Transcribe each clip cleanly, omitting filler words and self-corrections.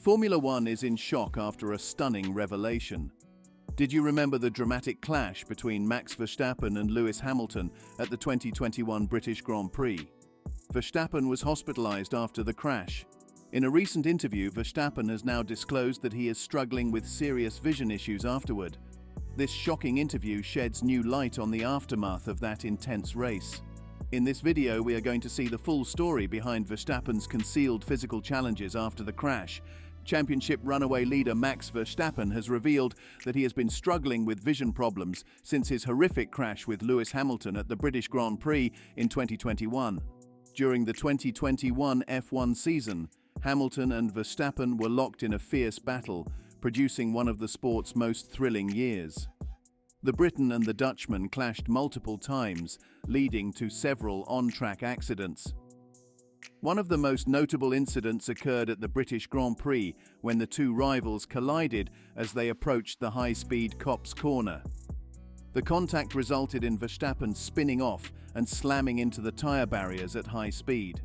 Formula One is in shock after a stunning revelation. Did you remember the dramatic clash between Max Verstappen and Lewis Hamilton at the 2021 British Grand Prix? Verstappen was hospitalized after the crash. In a recent interview, Verstappen has now disclosed that he is struggling with serious vision issues afterward. This shocking interview sheds new light on the aftermath of that intense race. In this video, we are going to see the full story behind Verstappen's concealed physical challenges after the crash. Championship runaway leader Max Verstappen has revealed that he has been struggling with vision problems since his horrific crash with Lewis Hamilton at the British Grand Prix in 2021. During the 2021 F1 season, Hamilton and Verstappen were locked in a fierce battle, producing one of the sport's most thrilling years. The Briton and the Dutchman clashed multiple times, leading to several on-track accidents. One of the most notable incidents occurred at the British Grand Prix when the two rivals collided as they approached the high-speed Copse corner. The contact resulted in Verstappen spinning off and slamming into the tyre barriers at high speed.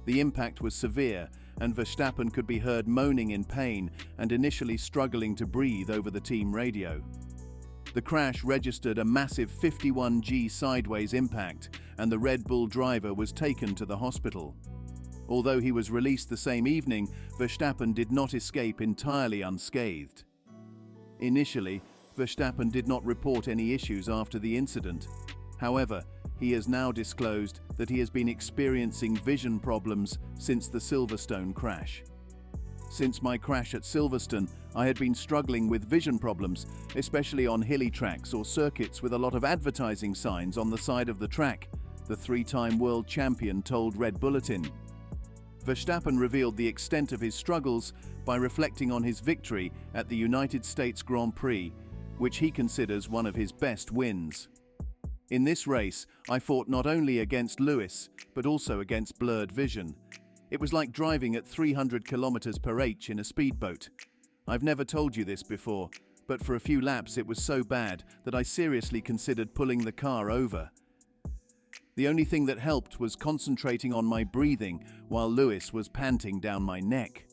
The impact was severe, and Verstappen could be heard moaning in pain and initially struggling to breathe over the team radio. The crash registered a massive 51G sideways impact, and the Red Bull driver was taken to the hospital. Although he was released the same evening, Verstappen did not escape entirely unscathed. Initially, Verstappen did not report any issues after the incident. However, he has now disclosed that he has been experiencing vision problems since the Silverstone crash. Since my crash at Silverstone, I had been struggling with vision problems, especially on hilly tracks or circuits with a lot of advertising signs on the side of the track, the three-time world champion told Red Bulletin. Verstappen revealed the extent of his struggles by reflecting on his victory at the United States Grand Prix, which he considers one of his best wins. In this race, I fought not only against Lewis, but also against blurred vision. It was like driving at 300 km/h in a speedboat. I've never told you this before, but for a few laps it was so bad that I seriously considered pulling the car over. The only thing that helped was concentrating on my breathing while Lewis was panting down my neck.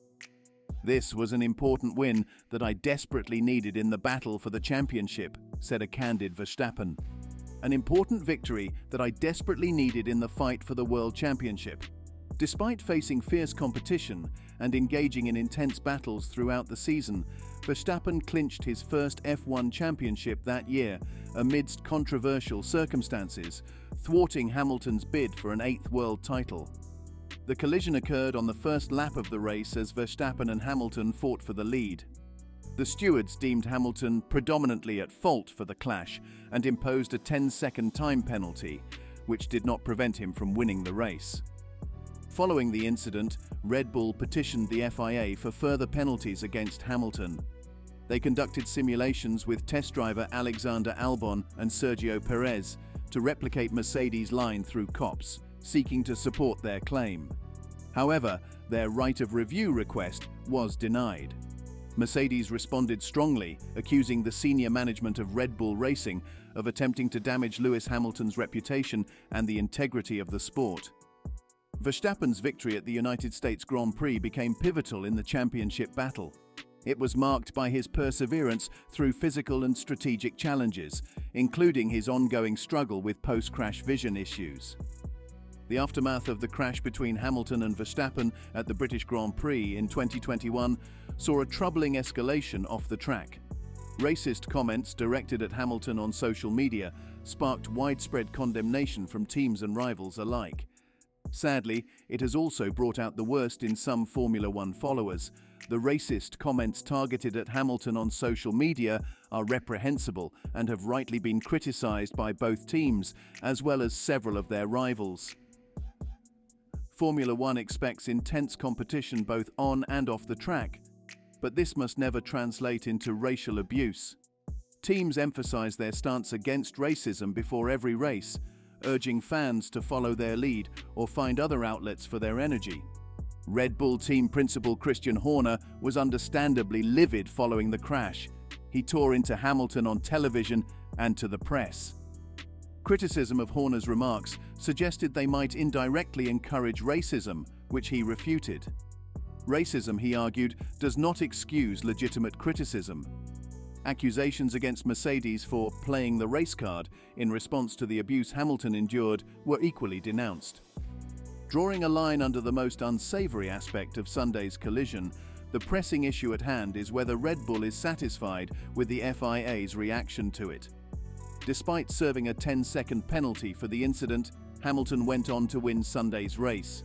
This was an important win that I desperately needed in the battle for the championship, said a candid Verstappen. An important victory that I desperately needed in the fight for the World Championship. Despite facing fierce competition and engaging in intense battles throughout the season, Verstappen clinched his first F1 championship that year amidst controversial circumstances, thwarting Hamilton's bid for an 8th world title. The collision occurred on the first lap of the race as Verstappen and Hamilton fought for the lead. The stewards deemed Hamilton predominantly at fault for the clash and imposed a 10-second time penalty, which did not prevent him from winning the race. Following the incident, Red Bull petitioned the FIA for further penalties against Hamilton. They conducted simulations with test driver Alexander Albon and Sergio Perez to replicate Mercedes' line through Copse, seeking to support their claim. However, their right of review request was denied. Mercedes responded strongly, accusing the senior management of Red Bull Racing of attempting to damage Lewis Hamilton's reputation and the integrity of the sport. Verstappen's victory at the United States Grand Prix became pivotal in the championship battle. It was marked by his perseverance through physical and strategic challenges, including his ongoing struggle with post-crash vision issues. The aftermath of the crash between Hamilton and Verstappen at the British Grand Prix in 2021 saw a troubling escalation off the track. Racist comments directed at Hamilton on social media sparked widespread condemnation from teams and rivals alike. Sadly, it has also brought out the worst in some Formula One followers. The racist comments targeted at Hamilton on social media are reprehensible and have rightly been criticized by both teams, as well as several of their rivals. Formula One expects intense competition both on and off the track, but this must never translate into racial abuse. Teams emphasize their stance against racism before every race, urging fans to follow their lead or find other outlets for their energy. Red Bull team principal Christian Horner was understandably livid following the crash. He tore into Hamilton on television and to the press. Criticism of Horner's remarks suggested they might indirectly encourage racism, which he refuted. Racism, he argued, does not excuse legitimate criticism. Accusations against Mercedes for playing the race card in response to the abuse Hamilton endured were equally denounced. Drawing a line under the most unsavory aspect of Sunday's collision, the pressing issue at hand is whether Red Bull is satisfied with the FIA's reaction to it. Despite serving a 10-second penalty for the incident, Hamilton went on to win Sunday's race.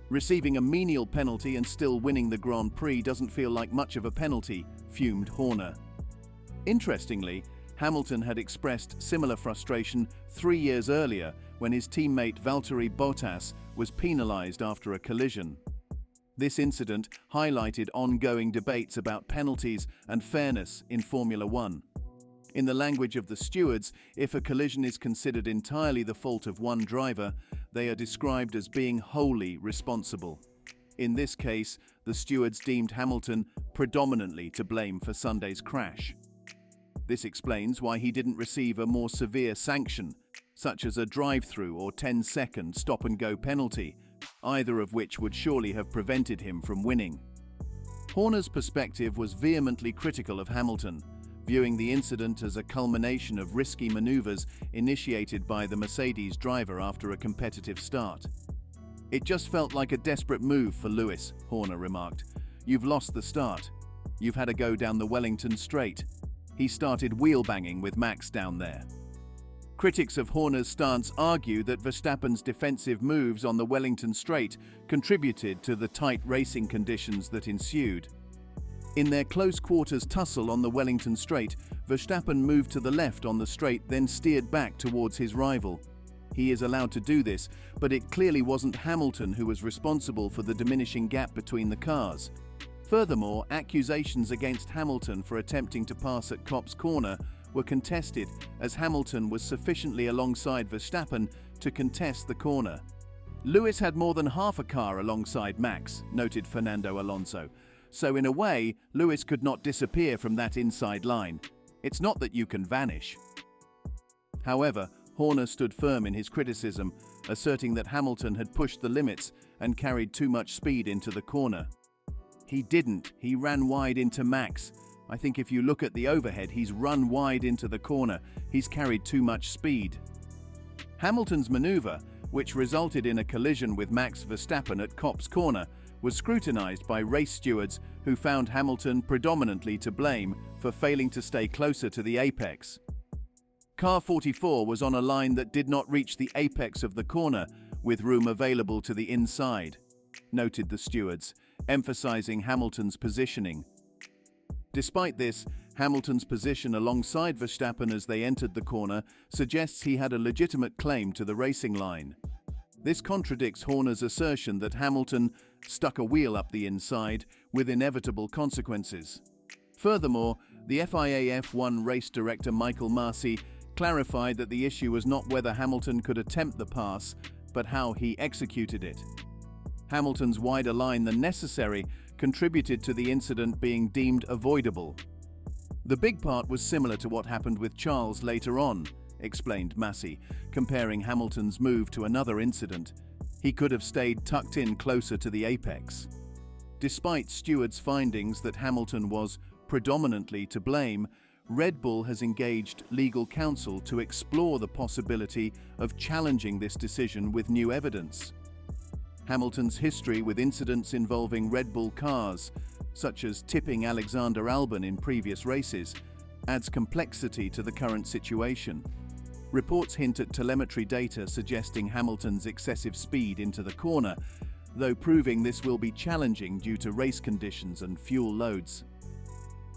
Receiving a menial penalty and still winning the Grand Prix doesn't feel like much of a penalty, fumed Horner. Interestingly, Hamilton had expressed similar frustration 3 years earlier when his teammate Valtteri Bottas was penalized after a collision. This incident highlighted ongoing debates about penalties and fairness in Formula One. In the language of the stewards, if a collision is considered entirely the fault of one driver, they are described as being wholly responsible. In this case, the stewards deemed Hamilton predominantly to blame for Sunday's crash. This explains why he didn't receive a more severe sanction, such as a drive-through or 10-second stop-and-go penalty, either of which would surely have prevented him from winning. Horner's perspective was vehemently critical of Hamilton, viewing the incident as a culmination of risky maneuvers initiated by the Mercedes driver after a competitive start. "It just felt like a desperate move for Lewis," Horner remarked. "You've lost the start. You've had to go down the Wellington straight. He started wheel-banging with Max down there." Critics of Horner's stance argue that Verstappen's defensive moves on the Wellington straight contributed to the tight racing conditions that ensued. In their close-quarters tussle on the Wellington straight, Verstappen moved to the left on the straight, then steered back towards his rival. He is allowed to do this, but it clearly wasn't Hamilton who was responsible for the diminishing gap between the cars. Furthermore, accusations against Hamilton for attempting to pass at Copse corner were contested, as Hamilton was sufficiently alongside Verstappen to contest the corner. "Lewis had more than half a car alongside Max," noted Fernando Alonso. "So in a way, Lewis could not disappear from that inside line. It's not that you can vanish." However, Horner stood firm in his criticism, asserting that Hamilton had pushed the limits and carried too much speed into the corner. "He didn't. He ran wide into Max. I think if you look at the overhead, he's run wide into the corner. He's carried too much speed." Hamilton's maneuver, which resulted in a collision with Max Verstappen at Copse corner, was scrutinized by race stewards who found Hamilton predominantly to blame for failing to stay closer to the apex. Car 44 was on a line that did not reach the apex of the corner, with room available to the inside, noted the stewards, emphasizing Hamilton's positioning. Despite this, Hamilton's position alongside Verstappen as they entered the corner suggests he had a legitimate claim to the racing line. This contradicts Horner's assertion that Hamilton stuck a wheel up the inside, with inevitable consequences. Furthermore, the FIA F1 race director Michael Masi clarified that the issue was not whether Hamilton could attempt the pass, but how he executed it. Hamilton's wider line than necessary contributed to the incident being deemed avoidable. "The big part was similar to what happened with Charles later on," explained Masi, comparing Hamilton's move to another incident. "He could have stayed tucked in closer to the apex." Despite stewards' findings that Hamilton was predominantly to blame, Red Bull has engaged legal counsel to explore the possibility of challenging this decision with new evidence. Hamilton's history with incidents involving Red Bull cars, such as tipping Alexander Albon in previous races, adds complexity to the current situation. Reports hint at telemetry data suggesting Hamilton's excessive speed into the corner, though proving this will be challenging due to race conditions and fuel loads.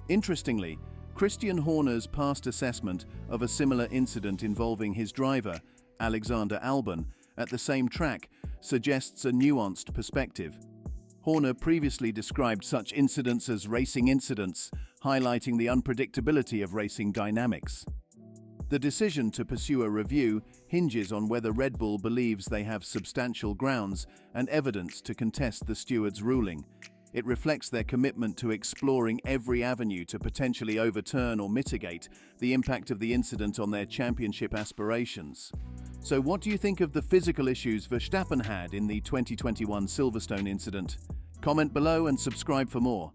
Interestingly, Christian Horner's past assessment of a similar incident involving his driver, Alexander Albon, at the same track suggests a nuanced perspective. Horner previously described such incidents as racing incidents, highlighting the unpredictability of racing dynamics. The decision to pursue a review hinges on whether Red Bull believes they have substantial grounds and evidence to contest the stewards' ruling. It reflects their commitment to exploring every avenue to potentially overturn or mitigate the impact of the incident on their championship aspirations. So what do you think of the physical issues Verstappen had in the 2021 Silverstone incident? Comment below and subscribe for more.